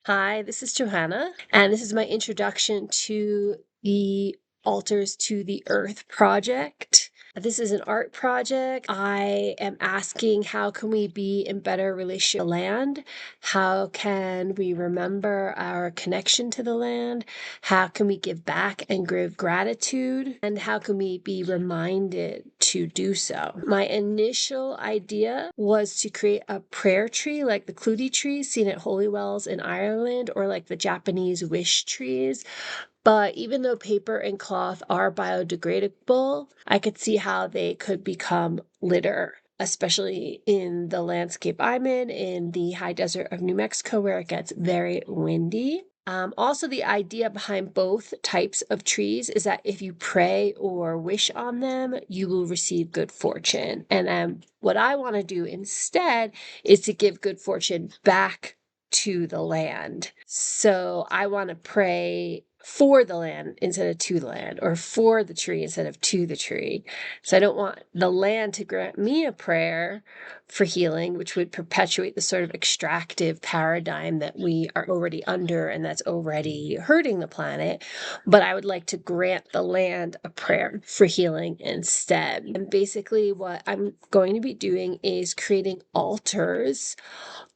Hi, this is Johanna, and this is my introduction to the Altars to the Earth project. This is an art project. I am asking how can we be in better relationship to the land? How can we remember our connection to the land? How can we give back and give gratitude? And how can we be reminded to do so? My initial idea was to create a prayer tree like the Clutie trees seen at Holy Wells in Ireland, or like the Japanese wish trees. But even though paper and cloth are biodegradable, I could see how they could become litter, especially in the landscape I'm in the high desert of New Mexico, where it gets very windy. Also, the idea behind both types of trees is that if you pray or wish on them, you will receive good fortune. And what I want to do instead is to give good fortune back to the land. So I want to pray for the land instead of to the land, or for the tree instead of to the tree. So I don't want the land to grant me a prayer for healing, which would perpetuate the sort of extractive paradigm that we are already under and that's already hurting the planet. But I would like to grant the land a prayer for healing instead. And basically what I'm going to be doing is creating altars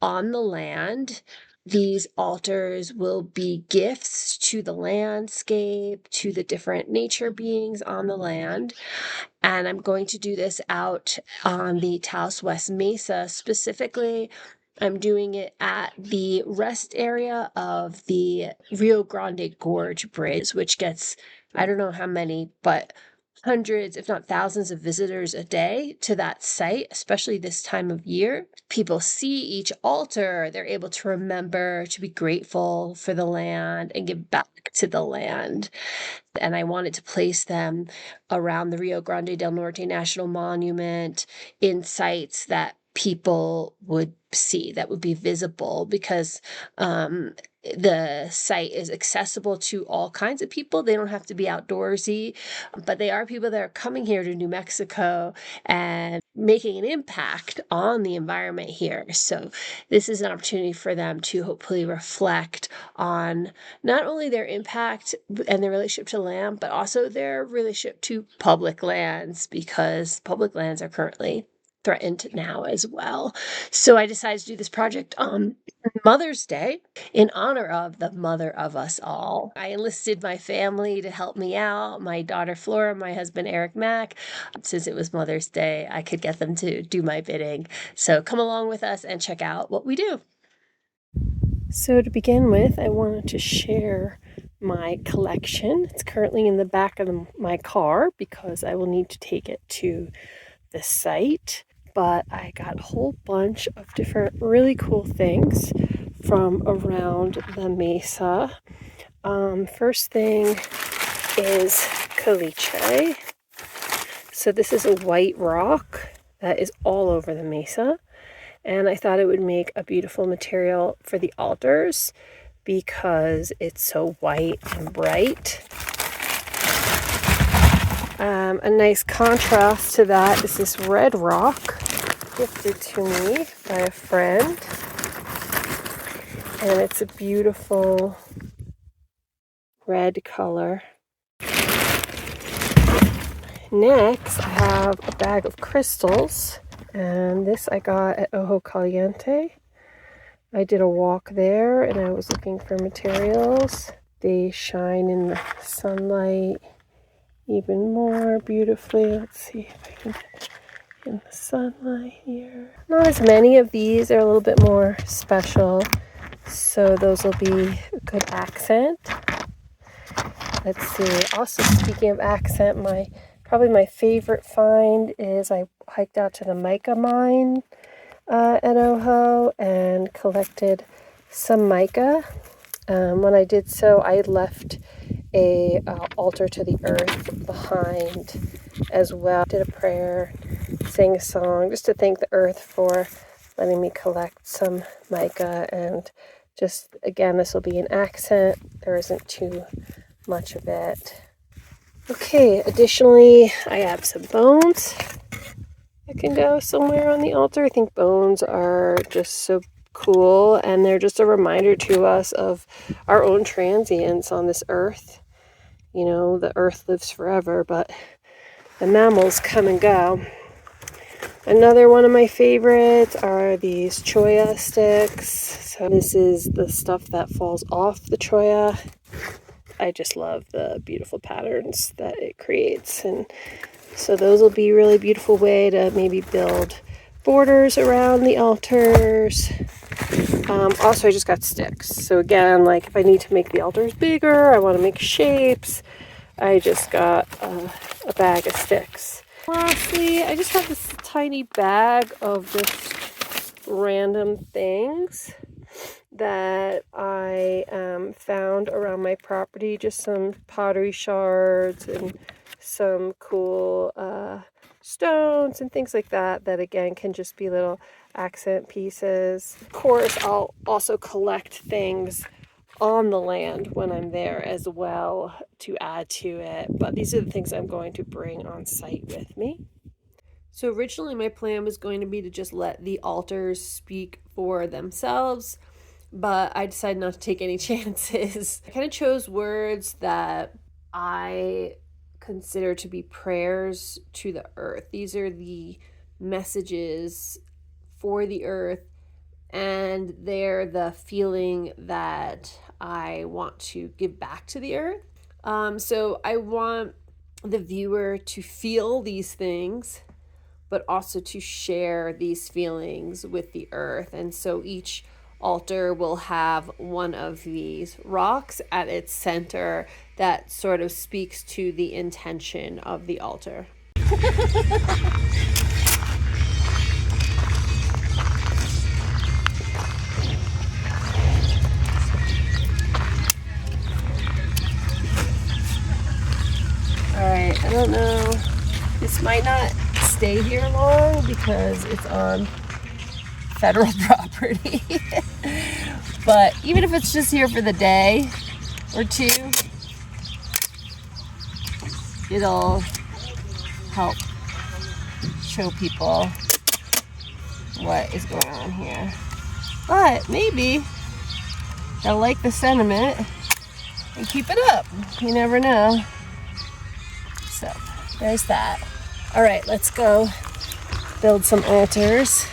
on the land. These altars will be gifts to the landscape, to the different nature beings on the land. And I'm going to do this out on the Taos West Mesa. Specifically, I'm doing it at the rest area of the Rio Grande Gorge Bridge, which gets, I don't know how many, but hundreds, if not thousands of visitors a day to that site, especially this time of year. People see each altar, they're able to remember to be grateful for the land and give back to the land. And I wanted to place them around the Rio Grande del Norte National Monument in sites that people would see, that would be visible, because the site is accessible to all kinds of people. They don't have to be outdoorsy, but they are people that are coming here to New Mexico and making an impact on the environment here. So this is an opportunity for them to hopefully reflect on not only their impact and their relationship to land, but also their relationship to public lands, because public lands are currently threatened now as well. So I decided to do this project on Mother's Day in honor of the mother of us all. I enlisted my family to help me out, my daughter Flora, my husband Eric Mack. Since it was Mother's Day, I could get them to do my bidding. So come along with us and check out what we do. So to begin with, I wanted to share my collection. It's currently in the back of my car because I will need to take it to the site. But I got a whole bunch of different really cool things from around the mesa. First thing is caliche. So this is a white rock that is all over the mesa. And I thought it would make a beautiful material for the altars because it's so white and bright. A nice contrast to that is this red rock gifted to me by a friend. And it's a beautiful red color. Next, I have a bag of crystals. And this I got at Ojo Caliente. I did a walk there and I was looking for materials. They shine in the sunlight even more beautifully. Let's see if I can get in the sunlight here. Not as many of these. They're a little bit more special. So those will be a good accent. Let's see. Also, speaking of accent, probably my favorite find is I hiked out to the mica mine at Ojo and collected some mica. When I did so, I left a altar to the earth behind as well. Did a prayer, sang a song just to thank the earth for letting me collect some mica. And just, again, this will be an accent. There isn't too much of it. Okay, additionally, I have some bones that can go somewhere on the altar. I think bones are just so cool, and they're just a reminder to us of our own transience on this earth. You know, the earth lives forever, but the mammals come and go. Another one of my favorites are these cholla sticks. So this is the stuff that falls off the cholla. I just love the beautiful patterns that it creates, and so those will be a really beautiful way to maybe build borders around the altars. Also, I just got sticks. So again, like if I need to make the altars bigger, I want to make shapes, I just got a bag of sticks. Lastly, I just have this tiny bag of just random things that I found around my property. Just some pottery shards and some cool stones and things like that, that again can just be little accent pieces. Of course, I'll also collect things on the land when I'm there as well to add to it, but these are the things I'm going to bring on site with me. So originally my plan was going to be to just let the altars speak for themselves, but I decided not to take any chances. I kind of chose words that I consider to be prayers to the earth. These are the messages for the earth, and they're the feeling that I want to give back to the earth. So I want the viewer to feel these things, but also to share these feelings with the earth. And so each altar will have one of these rocks at its center that sort of speaks to the intention of the altar. All right, I don't know. This might not stay here long because it's on federal property. But even if it's just here for the day or two, it'll help show people what is going on here. But maybe they'll like the sentiment and keep it up. You never know. So there's that. All right, let's go build some altars.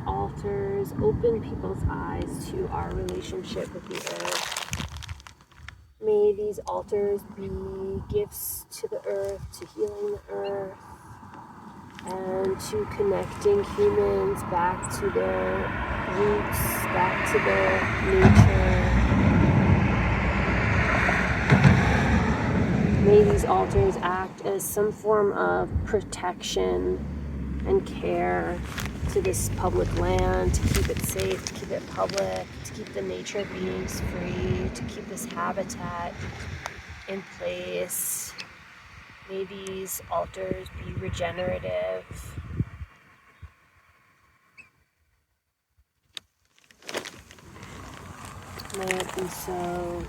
altars open people's eyes to our relationship with the earth. May these altars be gifts to the earth, to healing the earth, and to connecting humans back to their roots, back to their nature. May these altars act as some form of protection and care to this public land, to keep it safe, to keep it public, to keep the nature beings free, to keep this habitat in place. May these altars be regenerative. May it be so.